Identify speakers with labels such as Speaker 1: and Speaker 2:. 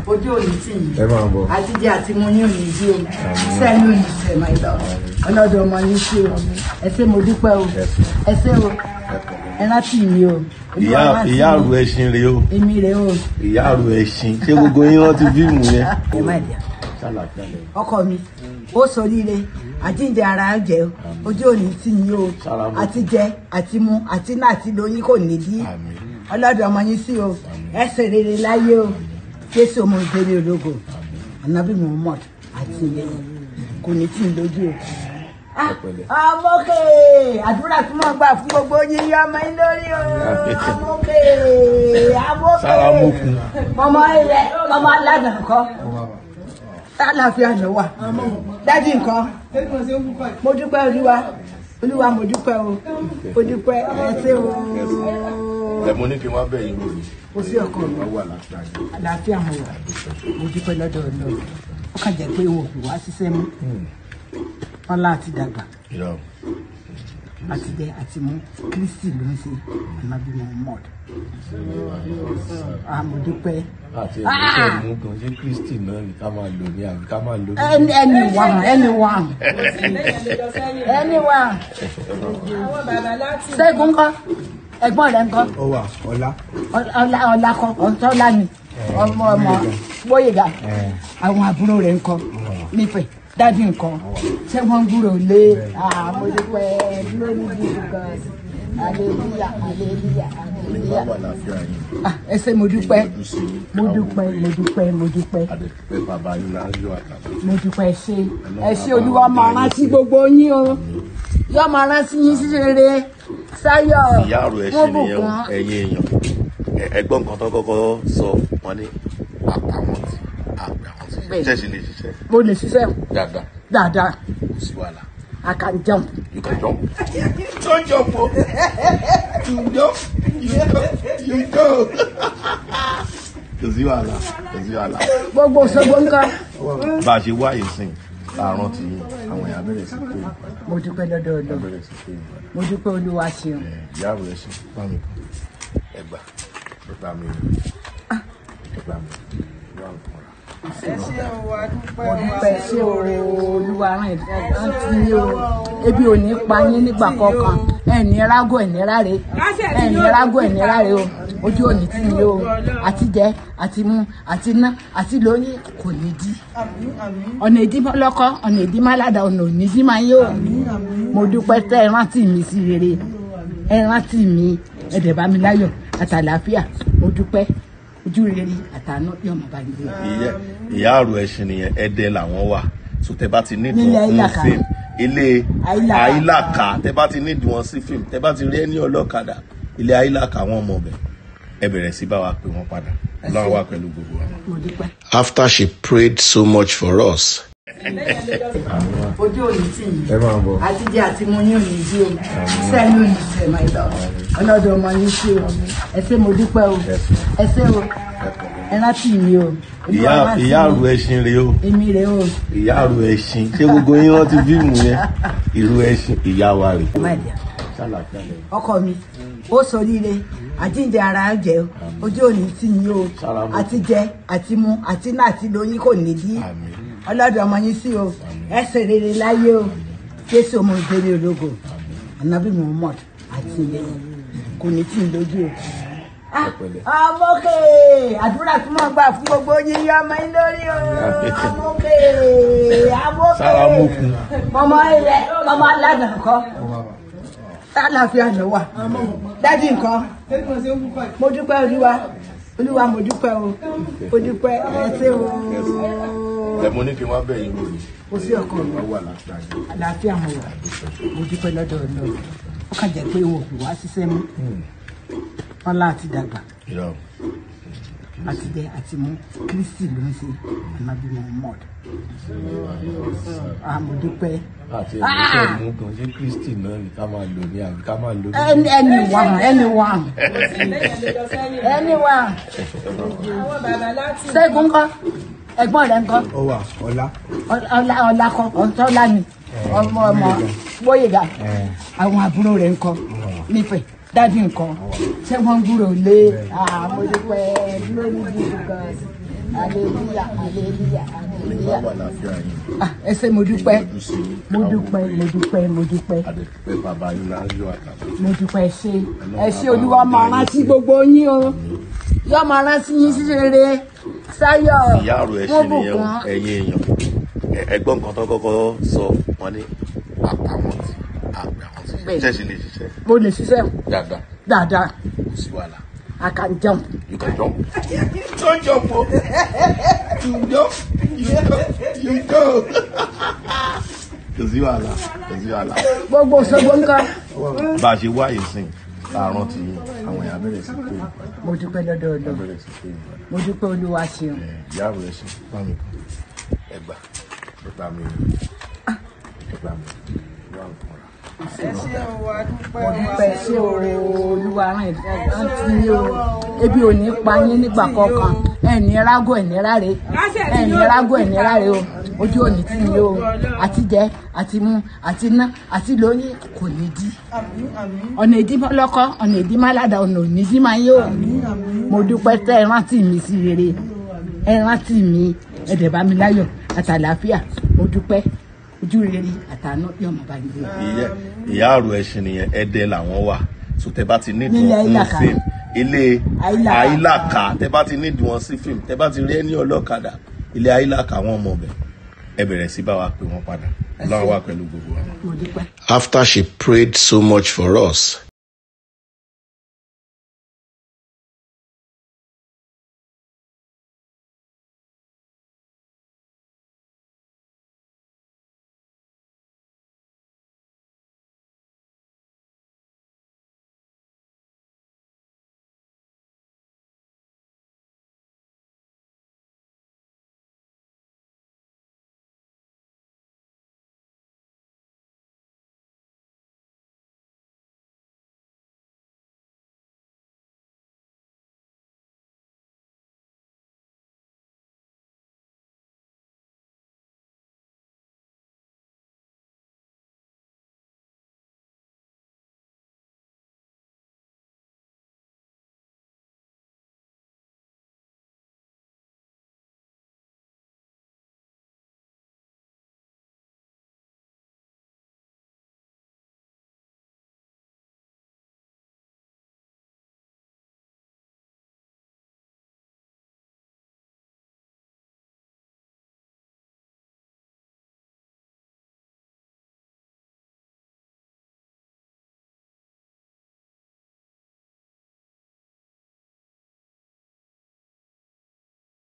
Speaker 1: Ojú òní tì yìí àti jẹ àti mo yín òní jí o sẹ́yìn òní sẹ́ máa lọ ọlọ́dọ̀ ọmọ yín sí o ẹ ṣé mo dúpẹ́ o ẹ ṣé o ẹ rántí mi o.
Speaker 2: Iyairu Esin rè o.
Speaker 1: Èmi rè o.
Speaker 2: Iyairu Esin ṣé gbogbo yín rántí fíìmù yẹn.
Speaker 1: ẹ má dìá ọkọ mi ó ṣoríire àjíǹde ara jẹ ojú òní tì yín o àti jẹ àti mu àti náà àti lóyún kò ní dí ọlọ́dọ̀ ọmọ yín sí o ẹ ṣe rere láyé o Jésù ọmọ ìbéèrè ológo Ànábì Muhammad àti kò ní tí ń lójú o. Amókè àdúrà tí wọ́n gbà fún gbogbo yín yọ ọmọ yín lórí o. Amókè mọmọ ilẹ̀ mọmọ aládùn nǹkan àlàáfíà ló wà dádì nǹkan mo dúpẹ́ olúwa mo dúpẹ́ o mo dúpẹ́ ẹ ṣé o.
Speaker 2: Mo ní kí n wá bẹ̀ yín lórí.
Speaker 1: Ó sí ọkọ mi àlàáfíà mo wà mo dúpẹ́ lọ́dọ̀ Ọlọ́run ó kàn jẹ́ pé wọn ò fi wá ṣiṣẹ́ mú wọn láti dàgbà àti jẹ àti mú Kristi ló ń ṣe Ànábì Muhammad mo dúpẹ́.
Speaker 2: Àti ẹ̀mí mú gan ṣé Kristi náà ni ká máa lò ní àbí ká máa lò ní.
Speaker 1: anyone. Ṣẹ́gun ńkọ́ ẹ̀gbọ́n rẹ̀ ńkọ́.
Speaker 3: Ó wà
Speaker 1: ọlá kọ ọ̀tọ́lá ni ọmọ Gbóyèga àwọn àbúrò rẹ̀ ńkọ́ nífẹ̀ẹ́ dádì nǹkan ṣé wọ́n ń gbúrò lé mo dúpẹ́ lórí bíbí gan hallelujah hallelujah hallelujah. Ẹ ṣé mo dúpẹ́ mo dúpẹ́ mo dúpẹ́ ẹ ṣé Olúwa máa rántí gbogbo yín o yóò máa rántí yín sí rere sáyọ̀.
Speaker 2: Iyairu Esin nìyẹn ẹ̀yin èèyàn ẹ̀gbọ́n kan tó kọ́kọ́ sọ wọ́n ní àpamọ́ tí ṣẹ́ṣì lè ṣiṣẹ́.
Speaker 1: Mo lè ṣiṣẹ́. Dáadáa.
Speaker 2: Kò sí wàhálà.
Speaker 1: I can jump.
Speaker 2: You can jump. Don't jump o. You jump. Kò sí wàhálà.
Speaker 1: Gbogbo Òṣogbo nǹkan.
Speaker 2: Bá a ṣe wá ìsìn àrùn tí àwọn èèyàn bẹ̀rẹ̀ sí pé.
Speaker 1: Mo dúpẹ́ lọ́dọ̀ Ọlọ́run. Mo dúpẹ́ Olúwa ṣeun.
Speaker 2: Iyairu Esin bá mi kú. Ẹgbà mi wà ń kọ́ra.
Speaker 1: Mo dúpẹ́ ṣé Olúwa rán àǹtí o ebi ò ní pa yín nígbà kọ̀ọ̀kan ẹni rágò ẹni ráre o ojú òní tí mi o àti jẹ àti mu àti ná àti lóyún kò ní dí ọ̀nà ìdí lọ́kọ́ ọ̀nà ìdí má ládàá ọ̀nà òní dí máa yé o. Mo dúpẹ́ tẹ́ ẹ rántí mi sí rere ẹ rántí mi ẹ̀dẹ̀ bá mi láyọ̀ àtàlàáfíà mo dúpẹ́ ojú rere àtàánú yóò máa bá yín.
Speaker 2: Iyairu Esin nìyẹn Ẹdẹ làwọn wà so tẹ bá ti ní ìdùn fíìmù ilé Àìlàkà tẹ bá ti ní ìdùn wọn sí fíìmù tẹ bá ti rí ẹni ọlọ́kadà ilé Àìlàkà wọn mọ̀ bẹ̀ ẹ bẹ̀rẹ̀ sí bá wa pè wọ́n padà Ọlọ́run wà pẹ̀lú gbogbo wa.
Speaker 4: After she prayed so much for us.
Speaker 1: Ojú òní tì yìí àti jẹ àti mo yín òní jí o sẹ́yìn òní sẹ́ máa lọ ọlọ́dọ̀ ọmọ yín sí o ẹ ṣé mo dúpẹ́ o ẹ ṣé o ẹ rántí mi o.
Speaker 2: Iyairu Esin rè o.
Speaker 1: Èmi rè o.
Speaker 2: Iyairu Esin ṣé gbogbo yín rántí fíìmù yẹn Iyairu Esin ìyá wa rè.
Speaker 1: Ọkọ mi ó ṣoríire àjíǹde ara jẹ ojú òní tì yín o àti jẹ àti mu àti náà àti lóyún kò ní dí ọlọ́dọ̀ ọmọ yín sí o ẹ ṣe rere láyé o Jésù ọmọ ìbéèrè ológo Ànábì Muhammad àti kò ní tí ń lójú o. Amókè àdúrà tí wọ́n gbà fún gbogbo yín yọ ọmọ yín lórí o. Amókè mọmọ ilẹ̀ mọmọ aládùn nǹkan àlàáfíà ló wà dádì nǹkan mo dúpẹ́ olúwa mo dúpẹ́ o mo dúpẹ́ ẹ ṣé o.
Speaker 2: Mo ní kí n wá bẹ̀ yín lórí.
Speaker 1: Ó sí ọkọ mi àlàáfíà mo wà mo dúpẹ́ lọ́dọ̀ Ọlọ́run ó kàn jẹ́ pé wọn ò fi wá ṣiṣẹ́ mú wọn láti dàgbà àti jẹ àti mú Kristi ló ń ṣe Ànábì Muhammad mo dúpẹ́.
Speaker 2: Àti ẹ̀mí mú gan ṣé Kristi náà ni ká máa lò ní àbí ká máa lò ní.
Speaker 1: anyone. Ṣẹ́gun ńkọ́ ẹ̀gbọ́n rẹ̀ ńkọ́.
Speaker 3: Ó wà
Speaker 1: ọlá kọ ọ̀tọ́lá ni ọmọ Gbóyèga àwọn àbúrò rẹ̀ ńkọ́ nífẹ̀ẹ́ Daddy nǹkan ṣé wọ́n gbúrò lé mo dúpẹ́ lórí bí gan hallelujah hallelujah hallelujah. Ẹ ṣé mo dúpẹ́ mo dúpẹ́ mo dúpẹ́ mo dúpẹ́ mo dúpẹ́ ẹ ṣé Olúwa máa rántí gbogbo yín o yóò máa rántí yín sí rere sáyọ̀
Speaker 2: Iyairu Esin nìyẹn ẹ̀yin èèyàn ẹ̀gbọ́n nǹkan tó kọ́kọ́ sọ wọ́n ní àwọn tí ṣẹ̀ṣì lè ṣiṣẹ́.
Speaker 1: Mo lè ṣiṣẹ́ dáadáa.
Speaker 2: Kò sí wàhálà.
Speaker 1: I can jump.
Speaker 2: You can jump. Don't jump. You jump. You go. Kò sí wàhálà. Kò sí wàhálà.
Speaker 1: Gbogbo ṣogbo nǹkan.
Speaker 2: Bá a ṣe wá ìsìn láàárọ̀ tí àwọn èèyàn bẹ̀rẹ̀ sí pé.
Speaker 1: Mo dúpẹ́ lọ́dọọdọ. Mo dúpẹ́ Olúwa ṣeun.
Speaker 2: Iyairu Esin bá mi kàn. Ẹgbà nípa mi. Nípa mi. Wà ń kọ́ra.
Speaker 1: Mo dúpẹ́ ṣé Olúwa rán ìrántí ní o ebi ò ní pa yín nígbà kọ̀ọ̀kan ẹni rágó ẹni ráre ẹni rágó ẹni ráre o ojú òní tí ni o àti jẹ àti mu àti ná àti lóyún kò ní dí ọ̀nà ìdí lọ́kọ́ ọ̀nà ìdí málàdà ọ̀nà òní dí máa yé o mo dúpẹ́ tẹ́ ẹ rántí mi sí rere ẹ rántí mi ẹ̀dẹ̀ bá mi láyọ̀ àtàlàáfíà mo dúpẹ́ ojú rere àtàánú yóò máa bá yín gbé.
Speaker 2: Iyairu Esin nìyẹn ẹdẹ làwọn wà so tẹ bá ti nídìí wọn fún fíìmù ilé àyílàkà tẹ bá ti nídìí wọn sí fíìmù tẹ bá ti rí ẹni ọlọ́kadà ilé àyílàkà wọn ọmọ ọbẹ ẹ bẹ̀rẹ̀ sí bá wa pè wọ́n padà Ọlọ́run wà pẹ̀lú gbogbo wa.
Speaker 4: After she prayed so much for us,